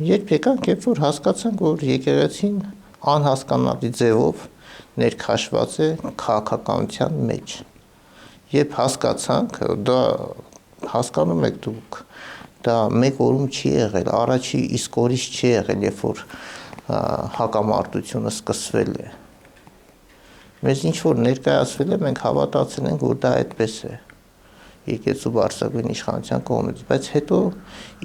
Երբ եկանք, երբ որ հասկացանք, որ եկեղեցին անհասկանալի ձևով ներքաշված է քաղաքականության մեջ։ Երբ հասկացանք, դա հասկանում եք դուք, դա մեկ օրում չի եղել, առաջի իսկ օրից չի եղել, երբ որ հակամարտությունը սկսվել է։ Մեզ ինչ որ ներկայացվել է, մենք հավատացել ենք, որ դա այդպես է։ Եկեղեցու բարձրագույն իշխանության կողմից, բայց հետո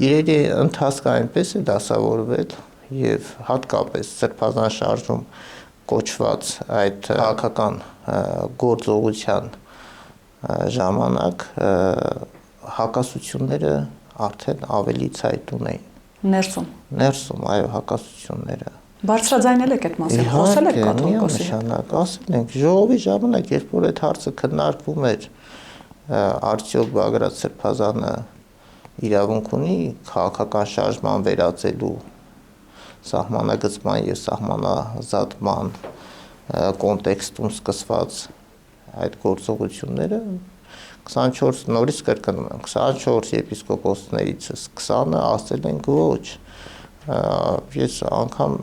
իրերի ընթացքը այնպես է դասավորվել եւ հատկապես Սրբազան շարժում կոչված այդ քաղաքական գործողության ժամանակ հակասությունները արդեն ավելի ցայտուն էին։ Ներսում, այո, հակասությունները։ Բարձրաձայնել եք այդ մասին, խոսել եք կաթողիկոսի հետ։ Ասել ենք, ժողովի ժամանակ, երբ որ այդ հարցը քննարկվում էր, արդյոք Բագրատ Սրբազանը իրավունք ունի քաղաքական շարժման վերածելու սահմանագծման եւ սահմանազատման կոնտեքստում սկսված այդ գործողությունները 24 նորից կրկնում եմ 24 եպիսկոպոսներիցս 20-ը ասել են ոչ։ Ես անգամ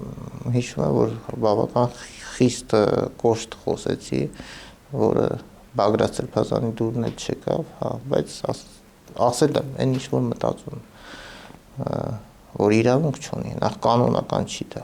հիշում եմ, որ բավական խիստ կոշտ խոսեցի, որը Բագրատ Սրբազանի դուրն էլ չեկավ, բայց ասել եմ, այն ինչ որ մտածում, որ իրավունք չունի, նախ կանոնական չի դա։